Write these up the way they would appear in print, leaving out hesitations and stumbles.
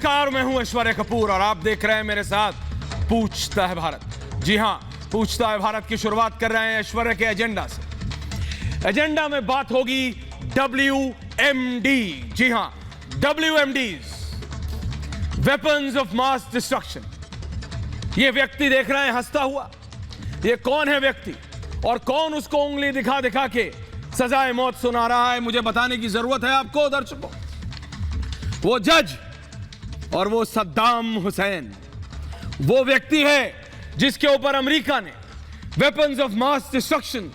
नमस्कार, मैं हूं ऐश्वर्या कपूर और आप देख रहे हैं मेरे साथ पूछता है भारत। जी हां, पूछता है भारत की शुरुआत कर रहे हैं ऐश्वर्या के एजेंडा से। एजेंडा में बात होगी WMD। जी हां, WMDs, weapons of mass destruction. ये व्यक्ति देख रहे हैं हंसता हुआ, ये कौन है व्यक्ति और कौन उसको उंगली दिखा दिखा के सजाए मौत सुना रहा है, मुझे बताने की जरूरत है आपको दर्शकों। वो जज और वो सद्दाम हुसैन, वो व्यक्ति है जिसके ऊपर अमेरिका ने वेपन्स ऑफ मास डिस्ट्रक्शन,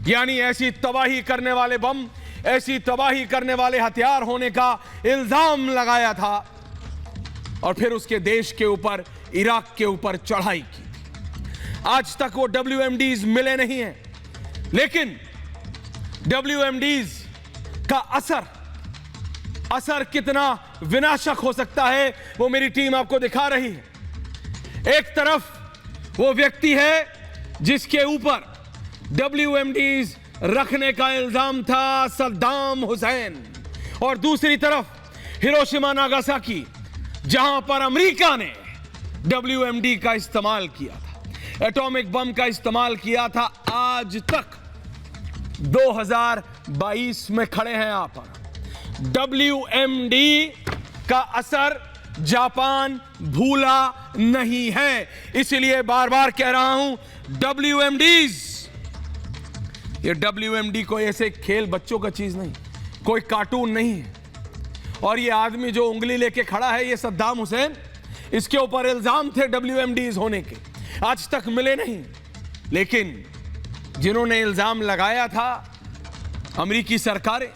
यानी ऐसी तबाही करने वाले बम, ऐसी तबाही करने वाले हथियार होने का इल्जाम लगाया था और फिर उसके देश के ऊपर, इराक के ऊपर चढ़ाई की। आज तक वो WMDs मिले नहीं हैं, लेकिन WMDs का असर कितना विनाशक हो सकता है वो मेरी टीम आपको दिखा रही है। एक तरफ वो व्यक्ति है जिसके ऊपर WMDs रखने का इल्जाम था, सद्दाम हुसैन, और दूसरी तरफ हिरोशिमा नागासाकी, जहां पर अमेरिका ने WMD का इस्तेमाल किया था, एटॉमिक बम का इस्तेमाल किया था। आज तक 2022 में खड़े हैं आप पर। WMD का असर जापान भूला नहीं है, इसलिए बार बार कह रहा हूं WMDs, ये WMD कोई ऐसे खेल बच्चों का चीज नहीं, कोई कार्टून नहीं है। और ये आदमी जो उंगली लेके खड़ा है, ये सद्दाम हुसैन, इसके ऊपर इल्जाम थे WMDs होने के, आज तक मिले नहीं। लेकिन जिन्होंने इल्जाम लगाया था, अमेरिकी सरकारें,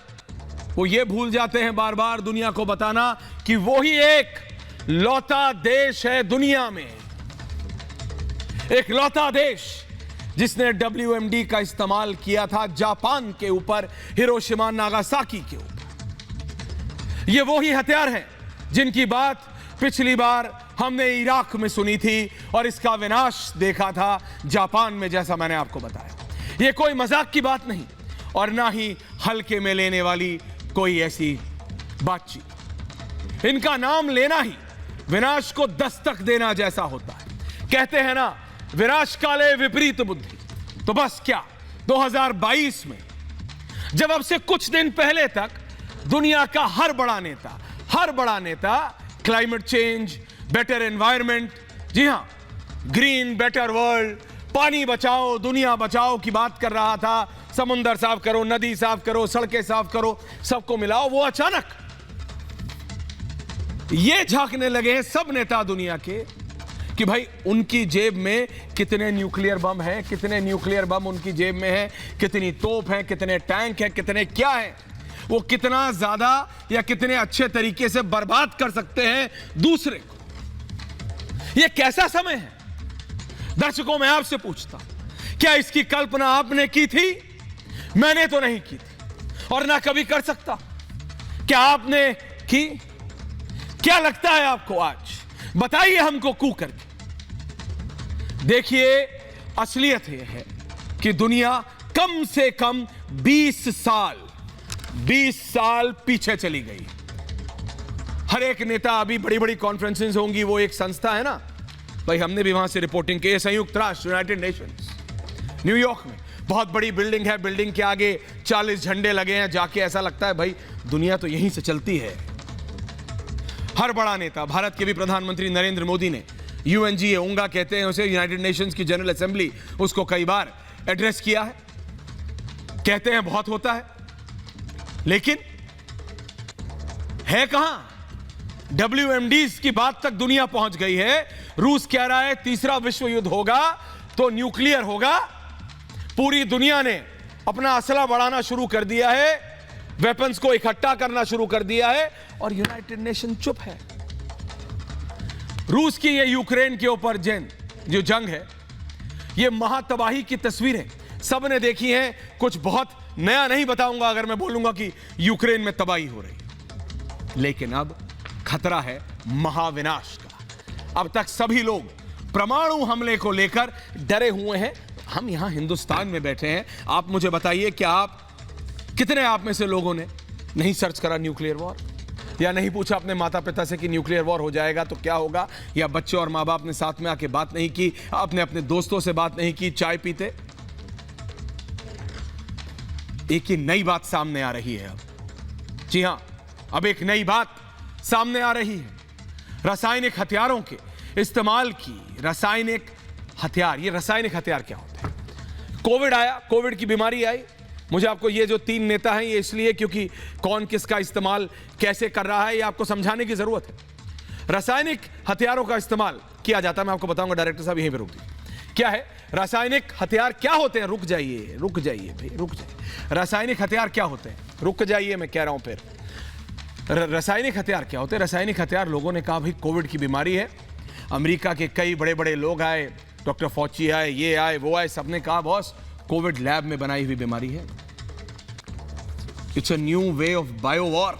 वो ये भूल जाते हैं बार बार दुनिया को बताना कि वो ही एक लौता देश है दुनिया में, एक लौता देश जिसने WMD का इस्तेमाल किया था जापान के ऊपर, हिरोशिमा नागासाकी के ऊपर। ये वो ही हथियार हैं जिनकी बात पिछली बार हमने इराक में सुनी थी और इसका विनाश देखा था जापान में, जैसा मैंने आपको बताया। ये कोई मजाक की बात नहीं और ना ही हल्के में लेने वाली कोई ऐसी बातचीत। इनका नाम लेना ही विनाश को दस्तक देना जैसा होता है। कहते हैं ना, विनाश काले विपरीत बुद्धि। तो बस क्या 2022 में, जब अब से कुछ दिन पहले तक दुनिया का हर बड़ा नेता क्लाइमेट चेंज, बेटर एनवायरमेंट, जी हां, ग्रीन बेटर वर्ल्ड, पानी बचाओ दुनिया बचाओ की बात कर रहा था, समुंदर साफ करो, नदी साफ करो, सड़कें साफ करो, सबको मिलाओ, वो अचानक ये झांकने लगे हैं सब नेता दुनिया के कि भाई उनकी जेब में कितने न्यूक्लियर बम हैं, कितने न्यूक्लियर बम उनकी जेब में हैं, कितनी तोप हैं, कितने टैंक हैं, कितने क्या हैं, वो कितना ज्यादा या कितने अच्छे तरीके से बर्बाद कर सकते हैं दूसरे को। ये कैसा समय है दर्शकों, मैं आपसे पूछता हूं, क्या इसकी कल्पना आपने की थी? मैंने तो नहीं की थी और ना कभी कर सकता। क्या आपने की? क्या लगता है आपको? आज बताइए हमको कू करके। देखिए, असलियत यह है कि दुनिया कम से कम 20 साल पीछे चली गई। हर एक नेता, अभी बड़ी बड़ी कॉन्फ्रेंसेस होंगी, वो एक संस्था है ना भाई, हमने भी वहां से रिपोर्टिंग की, संयुक्त राष्ट्र, यूनाइटेड नेशंस, न्यूयॉर्क में बहुत बड़ी बिल्डिंग है, बिल्डिंग के आगे 40 झंडे लगे हैं, जाके ऐसा लगता है भाई दुनिया तो यहीं से चलती है। हर बड़ा नेता, भारत के भी प्रधानमंत्री नरेंद्र मोदी ने UNGA कहते हैं उसे, यूनाइटेड नेशंस की जनरल असेंबली, उसको कई बार एड्रेस किया है। कहते हैं बहुत होता है, लेकिन है कहां? WMDs की बात तक दुनिया पहुंच गई है। रूस कह रहा है तीसरा विश्व युद्ध होगा तो न्यूक्लियर होगा। पूरी दुनिया ने अपना असला बढ़ाना शुरू कर दिया है, वेपन्स को इकट्ठा करना शुरू कर दिया है और यूनाइटेड नेशन चुप है। रूस की ये यूक्रेन के ऊपर जो जंग है, ये महातबाही की तस्वीरें सबने देखी हैं। कुछ बहुत नया नहीं बताऊंगा अगर मैं बोलूंगा कि यूक्रेन में तबाही हो रही है, लेकिन अब खतरा है महाविनाश का। अब तक सभी लोग परमाणु हमले को लेकर डरे हुए हैं। हम यहां हिंदुस्तान में बैठे हैं, आप मुझे बताइए, क्या आप, कितने आप में से लोगों ने नहीं सर्च करा न्यूक्लियर वॉर? या नहीं पूछा अपने माता पिता से कि न्यूक्लियर वॉर हो जाएगा तो क्या होगा, या बच्चे और माँ बाप ने साथ में आके बात नहीं की, आपने अपने दोस्तों से बात नहीं की चाय पीते। एक ही नई बात सामने आ रही है अब। जी हां, अब एक नई बात सामने आ रही है। रासायनिक हथियारों के इस्तेमाल की, रासायनिक हथियार, ये रासायनिक हथियार क्या होते हैं? कोविड आया, कोविड की बीमारी आई। मुझे आपको ये जो 3 नेता हैं ये इसलिए क्योंकि कौन किसका इस्तेमाल कैसे कर रहा है ये आपको समझाने की जरूरत है। रासायनिक हथियारों का इस्तेमाल किया जाता है, मैं आपको बताऊंगा। डायरेक्टर साहब यहीं पे रुक दीजिए। क्या है रासायनिक हथियार, क्या होते हैं? रुक जाइए भाई, रुक जाइए। रासायनिक हथियार क्या होते हैं? रुक जाइए, मैं कह रहा हूं फिर। रासायनिक हथियार क्या होते हैं? रासायनिक हथियार, लोगों ने कहा भाई कोविड की बीमारी है, अमेरिका के कई बड़े बड़े लोग आए, डॉक्टर फॉची आए, ये आए, वो आए, सबने कहा बॉस कोविड लैब में बनाई हुई बीमारी है। It's a new way of bio war.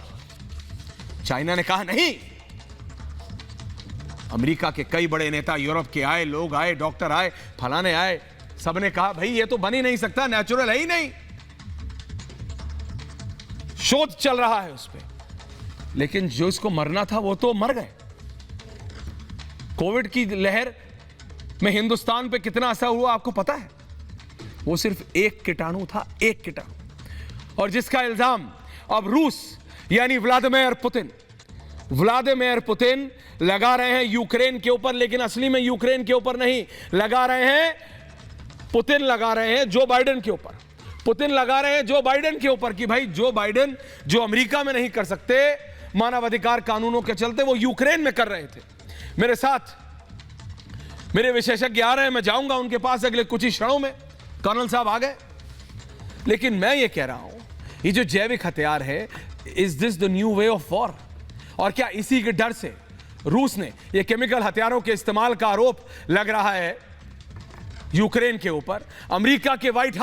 China ने कहा नहीं। अमेरिका के कई बड़े नेता, यूरोप के आए, लोग आए, डॉक्टर आए, फलाने आए, सबने कहा भाई ये तो बन ही नहीं सकता, नेचुरल है ही नहीं। शोध चल रहा है उस पर, लेकिन जो इसको मरना था वो तो मर गए। कोविड की लहर में हिंदुस्तान पे कितना असर हुआ आपको पता है? वो सिर्फ एक कीटाणु था, एक कीटाणु, और जिसका इल्जाम अब रूस यानी व्लादिमीर पुतिन लगा रहे हैं यूक्रेन के ऊपर। लेकिन असली में यूक्रेन के ऊपर नहीं लगा रहे हैं, पुतिन लगा रहे हैं जो बाइडेन के ऊपर। पुतिन लगा रहे हैं जो बाइडेन के ऊपर कि भाई जो बाइडेन जो अमेरिका में नहीं कर सकते मानवाधिकार कानूनों के चलते, वो यूक्रेन में कर रहे थे। मेरे साथ मेरे विशेषज्ञ आ रहे हैं, मैं जाऊंगा उनके पास अगले कुछ ही क्षणों में। कर्नल साहब आ गए। लेकिन मैं ये कह रहा हूं, ये जो जैविक हथियार है, is this the new way of war? और क्या इसी के डर से रूस ने ये केमिकल हथियारों के इस्तेमाल का आरोप लग रहा है यूक्रेन के ऊपर? अमेरिका के व्हाइट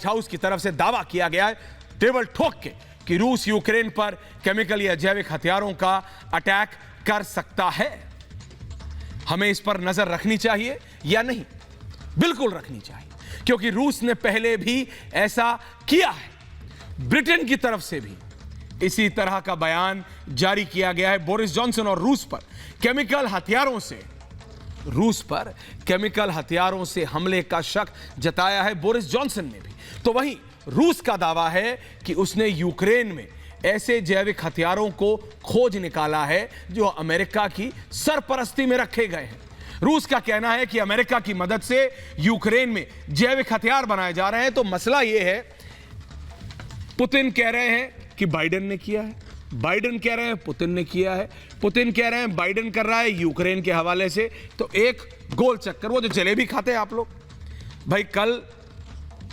हाउस की तरफ से दावा किया गया है टेबल ठोक के कि रूस यूक्रेन पर केमिकल या जैविक हथियारों का अटैक कर सकता है। हमें इस पर नजर रखनी चाहिए या नहीं? बिल्कुल रखनी चाहिए, क्योंकि रूस ने पहले भी ऐसा किया है। ब्रिटेन की तरफ से भी इसी तरह का बयान जारी किया गया है। बोरिस जॉनसन और रूस पर केमिकल हथियारों से हमले का शक जताया है बोरिस जॉनसन ने भी। तो वहीं रूस का दावा है कि उसने यूक्रेन में ऐसे जैविक हथियारों को खोज निकाला है जो अमेरिका की सरपरस्ती में रखे गए हैं। रूस का कहना है कि अमेरिका की मदद से यूक्रेन में जैविक हथियार बनाए जा रहे हैं। तो मसला यह है, पुतिन कह रहे हैं कि बाइडेन ने किया है, बाइडेन कह रहे हैं पुतिन ने किया है, पुतिन कह रहे हैं बाइडेन कर रहा है यूक्रेन के हवाले से। तो एक गोल चक्कर, वो जो जलेबी खाते हैं आप लोग भाई। कल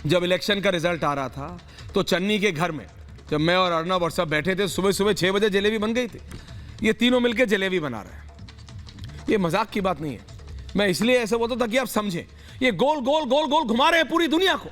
जब इलेक्शन का रिजल्ट आ रहा था तो चन्नी के घर में जब मैं और अर्नब और सब बैठे थे, सुबह 6 बजे जलेबी बन गई थी। ये तीनों मिलकर जलेबी बना रहे हैं। ये मजाक की बात नहीं है, मैं इसलिए ऐसे बोलता था कि आप समझें। ये गोल गोल गोल गोल घुमा रहे हैं पूरी दुनिया को।